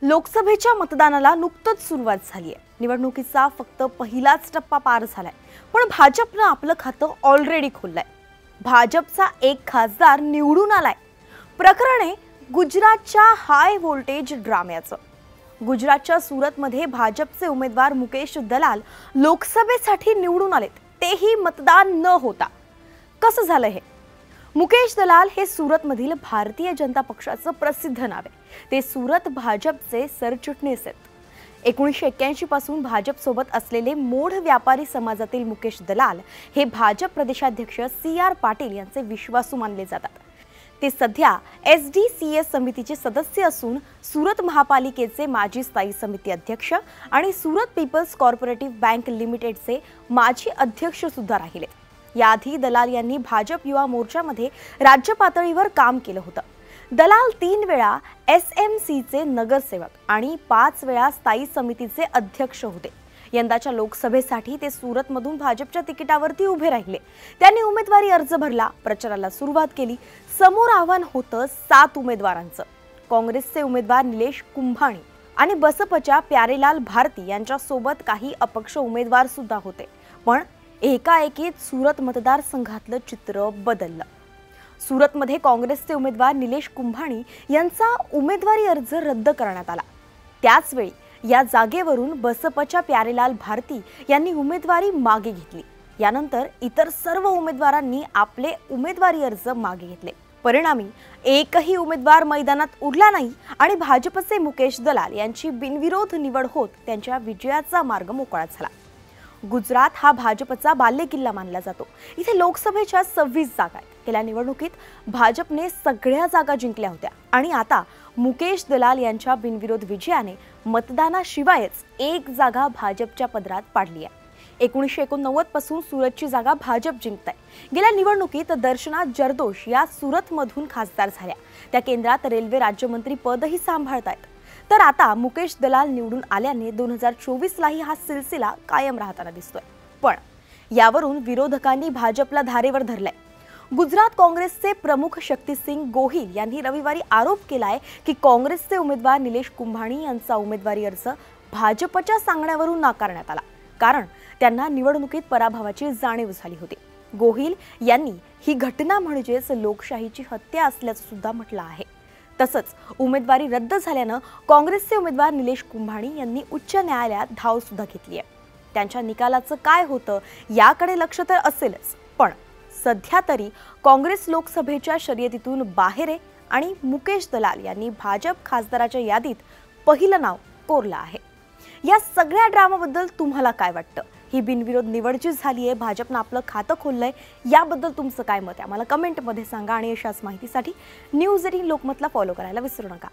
लोकसभेच्या मतदानाला नुकतंच सुरुवात झाली आहे। निवडणुकीचा फक्त पहिलाच टप्पा पार झालाय, पण भाजपनं आपलं खातं ऑलरेडी खोललंय। भाजपचा एक खासदार निवडून आलाय। प्रकरण आहे गुजरातच्या हाय व्होल्टेज ड्राम्याचं। गुजरातच्या सूरतमध्ये भाजपचे उमेदवार मुकेश दलाल लोकसभेसाठी निवडून आलेत, तेही मतदान न होता। कसं झालं हे? मुकेश दलाल हे सूरतमधील भारतीय जनता पक्षाचं प्रसिद्ध नाव आहे। ते सूरत भाजपचे सरचिटणीस आहेत। 1981 पासून भाजप सोबत असलेले मोढ व्यापारी समाजातील मुकेश दलाल हे भाजप प्रदेशाध्यक्ष CR पाटील यांचे विश्वासू मानले जातात। ते सध्या SDCS समितीचे सदस्य असून सूरत महापालिकेचे माजी स्थायी समिती अध्यक्ष आणि सूरत पीपल्स कॉर्पोरेटिव्ह बँक लिमिटेडचे माजी अध्यक्ष सुद्धा राहिले। याआधी दलाल यांनी भाजप युवा मोर्चामध्ये राज्य पातळीवर काम केलं होतं। दलाल 3 वेळा SMCचे नगरसेवक आणि 5 वेळा स्थायी समितीचे अध्यक्ष होते। यंदाच्या लोकसभेसाठी ते सूरतमधून भाजपच्या तिकिटावरती उभे राहिले। त्यांनी उमेदवारी अर्ज भरला, प्रचाराला सुरुवात केली। समोर आव्हान होतं 7 उमेदवारांचं। काँग्रेसचे उमेदवार निलेश कुंभाणी आणि बसपच्या प्यारेलाल भारती यांच्या सोबत काही अपक्ष उमेदवार सुद्धा होते। पण एकाएकीत सूरत मतदारसंघातलं चित्र बदललं। सूरतमध्ये काँग्रेसचे उमेदवार निलेश कुंभाणी यांचा उमेदवारी अर्ज रद्द करण्यात आला। त्याच वेळी या जागेवरून बसपच्या प्यारेलाल भारती यांनी उमेदवारी मागे घेतली। यानंतर इतर सर्व उमेदवारांनी आपले उमेदवारी अर्ज मागे घेतले। परिणामी एकही उमेदवार मैदानात उरला नाही आणि भाजपचे मुकेश दलाल यांची बिनविरोध निवड होत त्यांच्या विजयाचा मार्ग मोकळा झाला। गुजरात हा भाजपचा बालेकिल्ला मानला जातो। इथे लोकसभेच्या 26 जागा आहेत। गेल्या निवडणुकीत भाजपने सगळ्या जागा जिंकल्या होत्या आणि आता मुकेश दलाल यांच्या बिनविरोध विजयाने मतदानाशिवायच एक जागा भाजपच्या पदरात पाडली आहे। 1989 पासून सूरतची जागा भाजप जिंकताय। गेल्या निवडणुकीत दर्शना जरदोश या सूरतमधून खासदार झाल्या। त्या केंद्रात रेल्वे राज्यमंत्री पदही सांभाळतायत। तर आता मुकेश दलाल निवडून आल्याने 2024लाही हा सिलसिला कायम राहताना दिसतोय। पण यावरून विरोधकांनी भाजपला धारेवर धरलाय। गुजरात काँग्रेसचे प्रमुख शक्तिसिंग गोहिल यांनी रविवारी आरोप केलाय की काँग्रेसचे उमेदवार निलेश कुंभाणी यांचा उमेदवारी अर्ज भाजपच्या सांगण्यावरून नाकारण्यात आला, कारण त्यांना निवडणुकीत पराभवाची जाणीव झाली होती। गोहिल यांनी ही घटना म्हणजेच लोकशाहीची हत्या असल्याचं सुद्धा म्हटलं आहे। तसंच उमेदवारी रद्द झाल्यानं काँग्रेसचे उमेदवार निलेश कुंभाणी यांनी उच्च न्यायालयात धाव सुद्धा घेतली आहे। त्यांच्या निकालाचं काय होतं याकडे लक्ष तर असेलच, पण सध्या तरी काँग्रेस लोकसभेच्या शर्यतीतून बाहेर आहे आणि मुकेश दलाल यांनी भाजप खासदाराच्या यादीत पहिलं नाव कोरलं आहे। या सगळ्या ड्रामाबद्दल तुम्हाला काय वाटतं? ही बिनविरोध निवड जी झाली आहे, भाजपनं आपलं खातं खोललंय, याबद्दल तुमचं काय मत आहे? आम्हाला कमेंटमध्ये सांगा आणि अशाच माहितीसाठी न्यूज 18 लोकमतला फॉलो करायला विसरू नका।